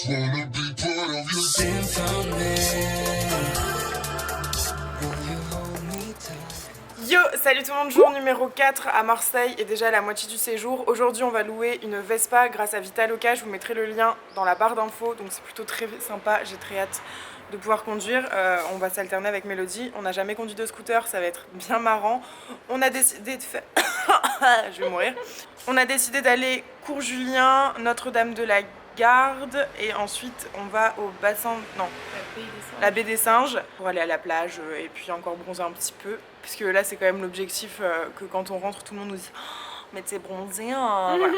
Yo, salut tout le monde, jour numéro 4 à Marseille et déjà la moitié du séjour. Aujourd'hui on va louer une Vespa grâce à Vitaloka, je vous mettrai le lien dans la barre d'infos, donc c'est plutôt très sympa, j'ai très hâte de pouvoir conduire. On va s'alterner avec Mélodie, on n'a jamais conduit de scooter, ça va être bien marrant. On a décidé de faire... je vais mourir. On a décidé d'aller Cours Julien, Notre-Dame de la Garde et ensuite on va au bassin... non, la baie des Singes pour aller à la plage et puis encore bronzer un petit peu. Parce que là c'est quand même l'objectif que quand on rentre tout le monde nous dit oh, mais t'es bronzé hein. Voilà.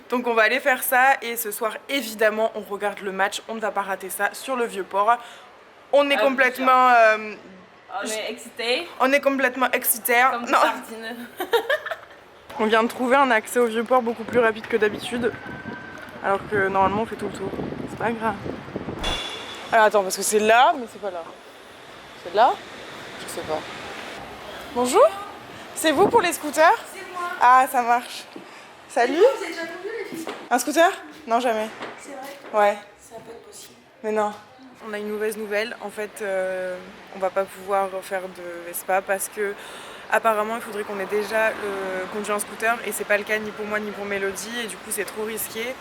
Donc on va aller faire ça et ce soir évidemment on regarde le match, on ne va pas rater ça sur le Vieux-Port. On est complètement... on est excité. On est complètement excités. Comme des sardines. On vient de trouver un accès au Vieux-Port beaucoup plus rapide que d'habitude. Alors que normalement on fait tout le tour. C'est pas grave. Alors attends parce que c'est là mais c'est pas là. C'est là? Je sais pas. Bonjour. C'est vous pour les scooters? C'est moi. Ah ça marche. Salut. Vous avez déjà conduit les filles? Un scooter? Non jamais. C'est vrai? Ouais. Ça va pas être possible. Mais non. On a une mauvaise nouvelle. En fait on va pas pouvoir faire de Vespa parce que apparemment il faudrait qu'on ait déjà conduit un scooter et c'est pas le cas ni pour moi ni pour Mélodie et du coup c'est trop risqué.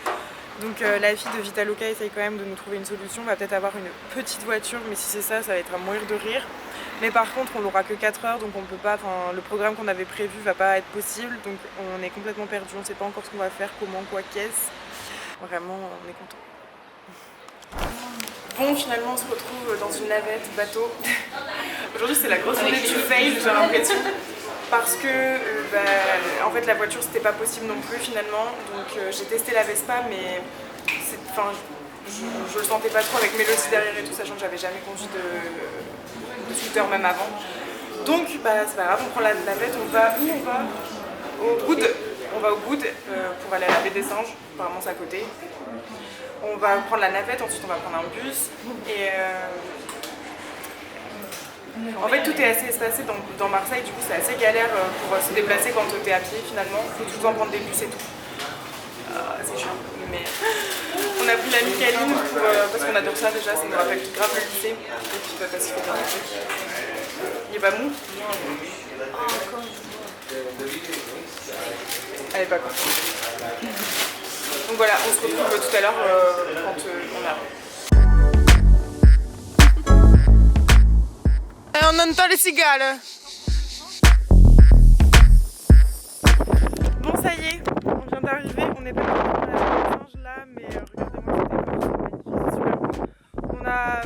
Donc la fille de Vitaloka essaye quand même de nous trouver une solution, on va peut-être avoir une petite voiture mais si c'est ça, ça va être à mourir de rire. Mais par contre on n'aura que 4 heures donc on peut pas, enfin le programme qu'on avait prévu va pas être possible donc on est complètement perdu, on sait pas encore ce qu'on va faire, comment, quoi, qu'est-ce. Vraiment on est content. Bon finalement on se retrouve dans une navette bateau. Aujourd'hui c'est la grosse journée du fail j'ai l'impression. Parce que en fait la voiture c'était pas possible non plus finalement donc j'ai testé la Vespa mais je le sentais pas trop avec Mélodie derrière et tout sachant que j'avais jamais conduit de scooter même avant donc c'est pas grave, on prend la navette, on va où? On va au Goud, pour aller à la baie des Singes, apparemment c'est à côté. On va prendre la navette, ensuite on va prendre un bus et en fait tout est assez espacé dans Marseille, du coup c'est assez galère pour se déplacer quand t'es à pied finalement, il faut tout le temps prendre des bus et tout. C'est chiant, mais on a pris la Micaline parce qu'on adore ça déjà, ça nous rappelle grave le lycée, et puis parce qu'il fait bien manger. Il est pas mou? Elle est pas contente. Donc voilà, on se retrouve tout à l'heure quand on arrive. On entend les cigales. Bon ça y est, on vient d'arriver, on est pas dans la Singe là, mais regardez-moi c'est magnifique, super. On a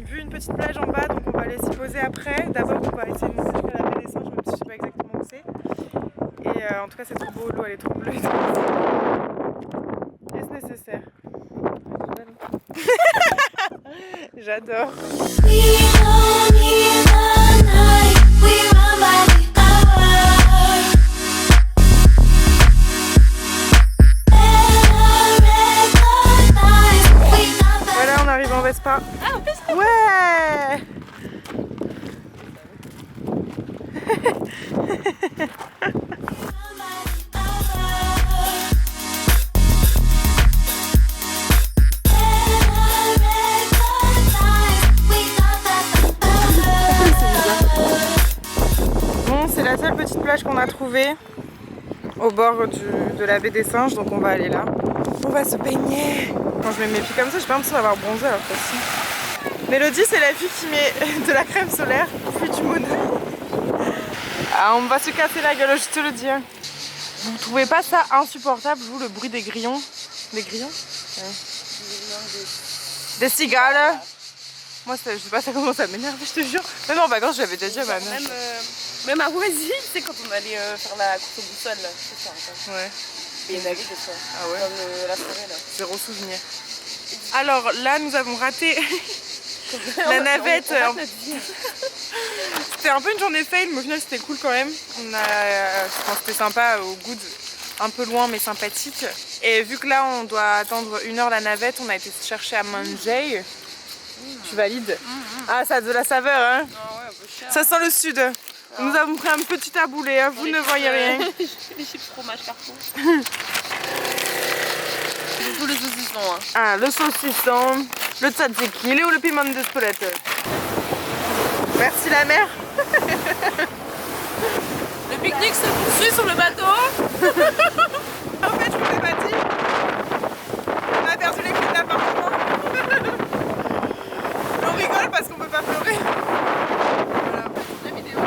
vu une petite plage en bas, donc on va aller s'y poser après. D'abord on va essayer de monter jusqu'à la baie des Singes, même si je sais pas exactement où c'est. Et en tout cas c'est trop beau, l'eau elle est trop bleue. Est-ce nécessaire? J'adore. Voilà, on arrive en Vespa. Ah, en Vespa. Ouais. Bon, c'est la seule petite plage qu'on a trouvée au bord de la baie des Singes, donc on va aller là. On va se baigner. Quand je mets mes pieds comme ça, j'ai pas l'impression d'avoir bronzé alors que si. Mélodie, c'est la fille qui met de la crème solaire, puis du monoeil. Ah, on va se casser la gueule, je te le dis. Vous trouvez pas ça insupportable, vous, le bruit des grillons? Des grillons? Ouais. Des cigales. Moi, je sais pas, ça commence à m'énerver, je te jure. Même en vacances, j'avais déjà dit à ma mère. Même à Voisy, tu sais, quand on allait faire la course au boussole, là, c'est ça. Ouais. Et il y avait des fois. Ah ouais. Comme la forêt, là. Zéro souvenir. Alors là, nous avons raté la navette. C'était un peu une journée fail, mais au final, c'était cool quand même. C'était sympa au Goud, un peu loin, mais sympathique. Et vu que là, on doit attendre 1 heure la navette, on a été chercher à manger. Tu valides? Ah, ça a de la saveur, hein? Ah ouais, un peu cher. Ça sent le sud. Nous avons pris un petit taboulé, hein, vous ne voyez rien. Les chips fromage carton. Surtout le saucisson. Hein. Ah, le saucisson, le tzatziki, il est où le piment de Spoleto? Merci la mère. Le pique-nique se poursuit sur le bateau. En fait, je vous ai pas dit. On a perdu les clés de l'appartement. On rigole parce qu'on peut pas pleurer. Voilà. La vidéo.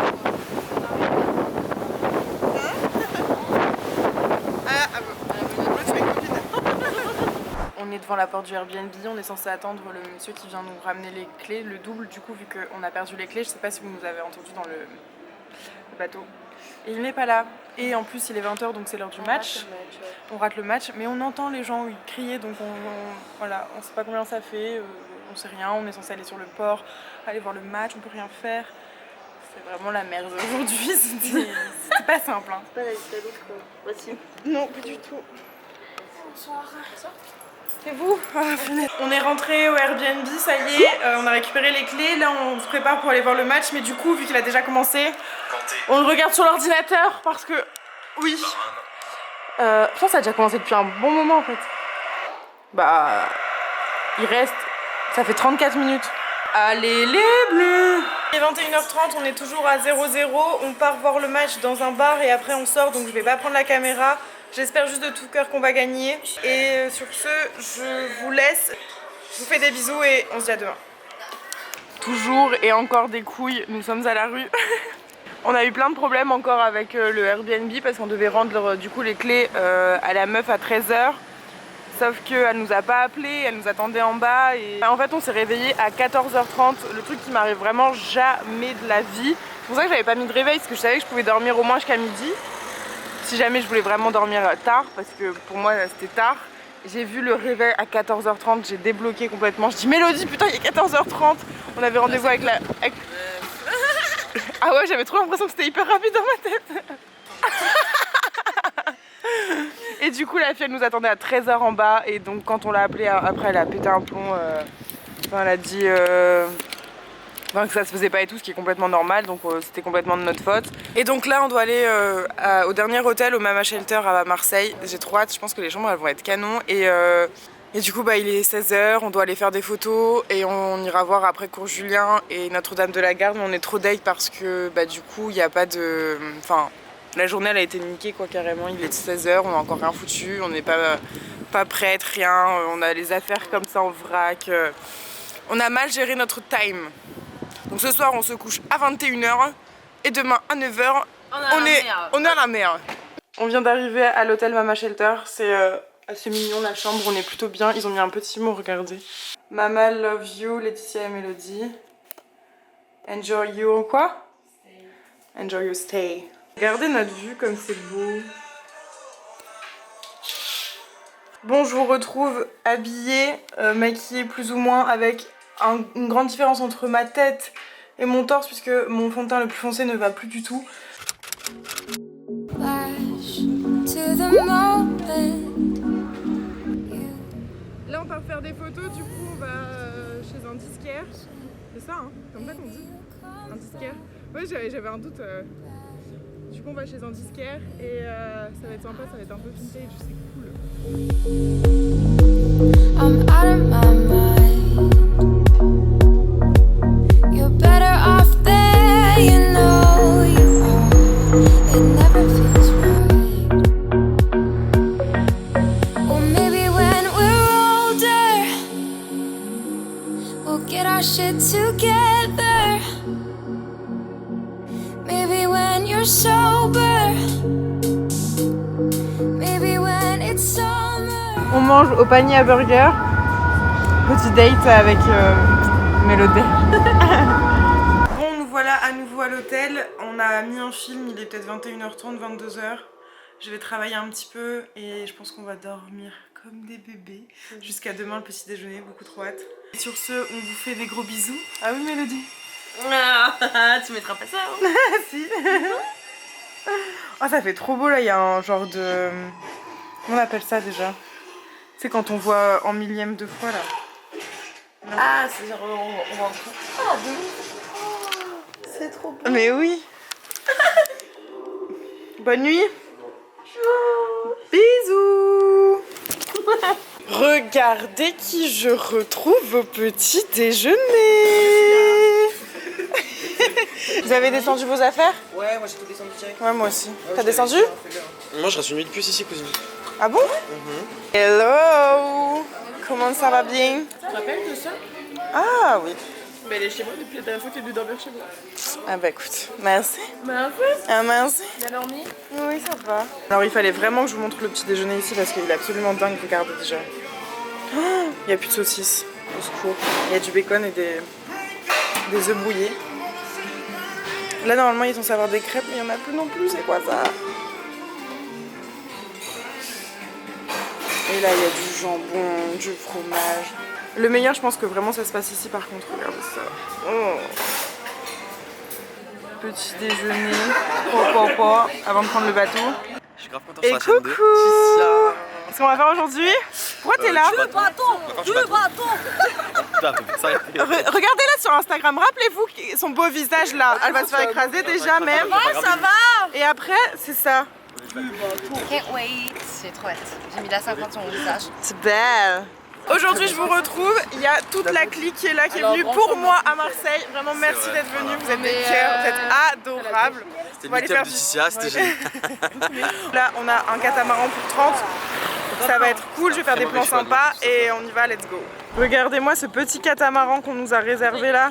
On est devant la porte du Airbnb, on est censé attendre le monsieur qui vient nous ramener les clés, le double du coup vu qu'on a perdu les clés, je sais pas si vous nous avez entendu dans le bateau. Et il n'est pas là. Et en plus il est 20 h donc c'est l'heure du match. On rate le match, mais on entend les gens crier donc voilà, on sait pas combien ça fait, on sait rien, on est censé aller sur le port, aller voir le match, on peut rien faire. C'est vraiment la merde aujourd'hui, c'était pas simple. Hein. C'est pas la liste à l'autre. Voici. Non, pas du tout. Bonsoir. Et vous? On est rentré au Airbnb, ça y est, on a récupéré les clés, là on se prépare pour aller voir le match, mais du coup vu qu'il a déjà commencé, on le regarde sur l'ordinateur parce que... Oui. Je pense que ça a déjà commencé depuis un bon moment en fait. Bah... Il reste... Ça fait 34 minutes. Allez les bleus! Il est 21 h 30, on est toujours à 0-0, on part voir le match dans un bar et après on sort, donc je vais pas prendre la caméra. J'espère juste de tout cœur qu'on va gagner. Et sur ce, je vous laisse. Je vous fais des bisous et on se dit à demain. Toujours et encore des couilles, nous sommes à la rue. On a eu plein de problèmes encore avec le Airbnb parce qu'on devait rendre du coup les clés à la meuf à 13 h. Sauf qu'elle nous a pas appelé, elle nous attendait en bas et en fait on s'est réveillé à 14 h 30, le truc qui m'arrive vraiment jamais de la vie. C'est pour ça que j'avais pas mis de réveil parce que je savais que je pouvais dormir au moins jusqu'à midi. Si jamais je voulais vraiment dormir tard, parce que pour moi c'était tard, j'ai vu le réveil à 14 h 30, j'ai débloqué complètement. Je dis Mélodie, putain il est 14 h 30, on avait rendez-vous avec la... Ah ouais, j'avais trop l'impression que c'était hyper rapide dans ma tête. Et du coup la fille elle nous attendait à 13 h en bas et donc quand on l'a appelée après elle a pété un plomb, enfin, elle a dit... Enfin, que ça se faisait pas et tout, ce qui est complètement normal, donc c'était complètement de notre faute. Et donc là on doit aller au dernier hôtel, au Mama Shelter à Marseille. J'ai trop hâte, je pense que les chambres elles vont être canon. Et du coup bah, il est 16 h, on doit aller faire des photos et on ira voir après Cours Julien et Notre-Dame de la Garde. Mais on est trop deg parce que bah, du coup il n'y a pas de... Enfin, la journée elle a été niquée quoi carrément, il est 16 h, on a encore rien foutu, on n'est pas prête, rien, on a les affaires comme ça en vrac. On a mal géré notre time. Donc ce soir on se couche à 21 h et demain à 9 h on est à la mer. On vient d'arriver à l'hôtel Mama Shelter, c'est assez mignon la chambre, on est plutôt bien. Ils ont mis un petit mot, regardez. Mama love you, Laetitia et Mélodie. Enjoy your quoi? Stay. Enjoy your stay. Regardez notre vue comme c'est beau. Bon, je vous retrouve habillée, maquillée plus ou moins avec une grande différence entre ma tête et mon torse puisque mon fond de teint le plus foncé ne va plus du tout. Là on part faire des photos, du coup on va chez un disquaire. C'est ça hein, comme ça qu'on dit. Un disquaire. Ouais j'avais un doute. Du coup on va chez un disquaire et ça va être sympa, ça va être un peu vintage, c'est cool. I'm out of my mind. You're better off there, you know you are. It never feels right. Well, maybe when we're older, we'll get our shit together. Maybe when you're sober. Maybe when it's summer. On mange au panier à burger. Petit date avec Mélodie. Bon, nous voilà à nouveau à l'hôtel. On a mis un film, il est peut-être 21 h 30, 22 h. Je vais travailler un petit peu et je pense qu'on va dormir comme des bébés. Jusqu'à demain le petit déjeuner, beaucoup trop hâte. Et sur ce, on vous fait des gros bisous. Ah oui Mélodie? Ah, tu mettras pas ça hein. Si. Oh ça fait trop beau là, il y a un genre de... Comment on appelle ça déjà? C'est quand on voit en millième de fois là. Ah, c'est genre on va en couple. Ah, de ouf. Oh, c'est trop beau. Mais oui. Bonne nuit. Bisous. Regardez qui je retrouve au petit déjeuner. Vous avez descendu vos affaires? Ouais, moi j'ai tout descendu direct. Ouais, moi aussi. T'as descendu? Moi je reste une nuit de plus ici, cousine. Ah bon? Hello. Comment ça va bien? Tu te rappelles de ça? Ah oui. Mais elle est chez moi depuis la dernière fois qu'elle est venue dormir chez moi. Ah bah écoute, merci. Bah, en fait, Ah merci. elle a dormi. Oui, ça va. Alors il fallait vraiment que je vous montre le petit déjeuner ici parce qu'il est absolument dingue, regardez déjà. Oh, il n'y a plus de saucisses, au secours. Il y a du bacon et des œufs brouillés. Là normalement ils sont censés avoir des crêpes mais il n'y en a plus non plus, c'est quoi ça? Et là il y a du jambon, du fromage. Le meilleur je pense que vraiment ça se passe ici par contre, regardez ça. Oh. Petit déjeuner, avant de prendre le bateau. Je suis grave content Et sur la chaîne 2. coucou! Ce qu'on va faire aujourd'hui? Pourquoi t'es là? Regardez là sur Instagram, rappelez-vous son beau visage là. Elle va se faire écraser déjà même. Ça va! Et après, c'est ça. Can't wait. J'ai trop hâte. J'ai mis la 50 sur mon visage. C'est belle. Aujourd'hui, je vous retrouve. Il y a toute la clique qui est là, qui est venue pour moi à Marseille. Vraiment, merci d'être venue. Vous êtes des cœurs, vous êtes adorables. C'était On va le aller faire meet-up du CCA, c'était génial. Là, on a un catamaran pour 30. Ça va être cool, je vais faire des plans sympas et on y va, let's go. Regardez-moi ce petit catamaran qu'on nous a réservé là.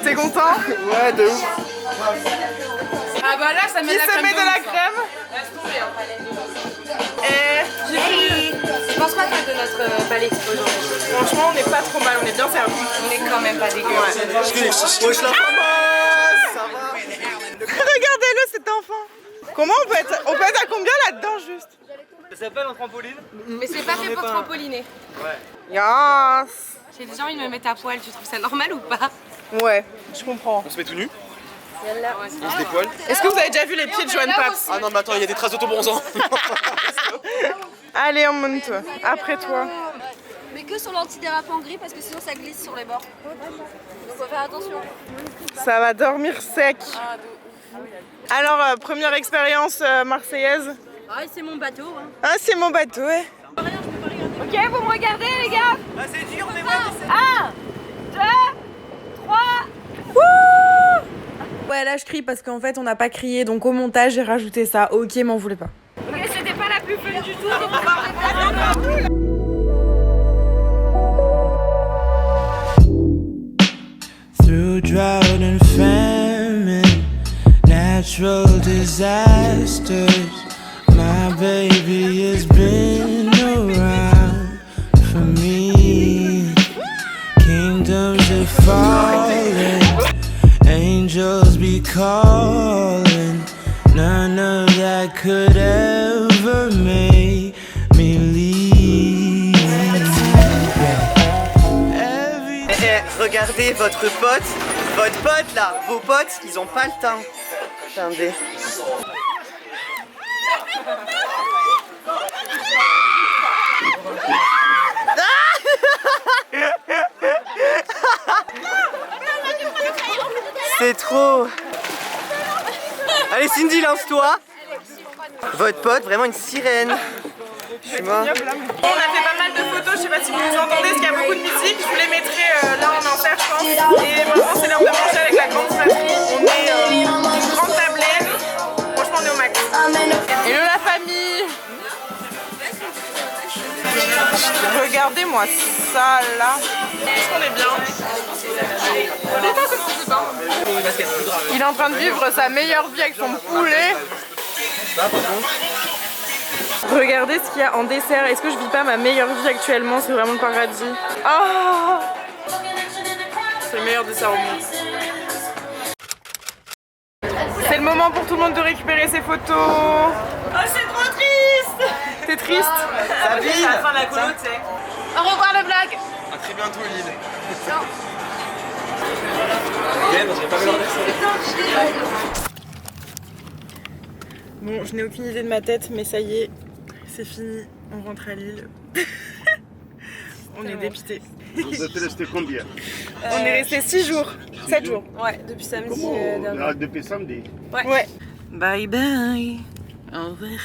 T'es content? Ouais, de ouf. Ah bah là, ça met Qui de la se crème. met de la crème? Et Je pense quoi de notre balai aujourd'hui? franchement, on n'est pas trop mal, on est bien servi. On est quand même pas dégueu. Wesh la fameuse. Ça va. Regardez-le cet enfant. Comment on peut être à combien là-dedans juste? Ça s'appelle un trampoline? Mais c'est pas fait pour trampoliner. Yes. J'ai déjà envie de me mettre à poil. Tu trouves ça normal ou pas? Ouais, je comprends. On se met tout nu? On se dépoile? Est-ce que vous avez déjà vu les pieds de Joanne Paps? Ah non mais attends, il y a des traces d'autobronzant. Allez, on monte. Après toi. Mais que sur l'antidérapant gris parce que sinon ça glisse sur les bords. Donc faut faire attention. Ça va dormir sec. Alors, première expérience marseillaise. Ah c'est mon bateau. Hein. Ah, c'est mon bateau, ouais. Ok, vous me regardez les gars. Ah c'est dur, mais moi. 1, 2, 3. Ouais, là je crie parce qu'en fait on n'a pas crié, donc au montage j'ai rajouté ça. Ok, m'en voulez pas. Ok, c'était pas la plus fun du tout. Through drought and famine, natural disasters, my baby has been around for me. Kingdoms are falling, angels be calling. None of that could ever make me leave. Regardez votre pote là, vos potes, ils ont pas le temps. Attendez. C'est trop. Allez Cindy, lance-toi. Votre pote, vraiment une sirène. Je suis mort. On a fait pas mal de photos, je sais pas si vous nous entendez, parce qu'il y a beaucoup de musique. Je vous les mettrai là en enfer, je pense. Et maintenant, c'est l'heure de manger avec la grande fratrie. On est une grande tablette. Franchement, on est au max. Hello la famille. Regardez-moi ça là. Est-ce qu'on est bien? Il est en train de vivre sa meilleure vie avec son poulet. Regardez ce qu'il y a en dessert. Est-ce que je vis pas ma meilleure vie actuellement? C'est vraiment le paradis. Oh, c'est le meilleur dessert au monde. C'est le moment pour tout le monde de récupérer ses photos. Oh, c'est trop triste. T'es triste? Sabine. C'est la fin de la colo, tu sais. Au revoir le vlog. À très bientôt Lille. Bon, je n'ai aucune idée de ma tête, mais ça y est, c'est fini. On rentre à Lille. On est dépité. Vous êtes resté combien? On est resté 6 jours, 7 jours. Ouais, depuis samedi Comment dernier. depuis samedi? Ouais. Bye bye. Au revoir.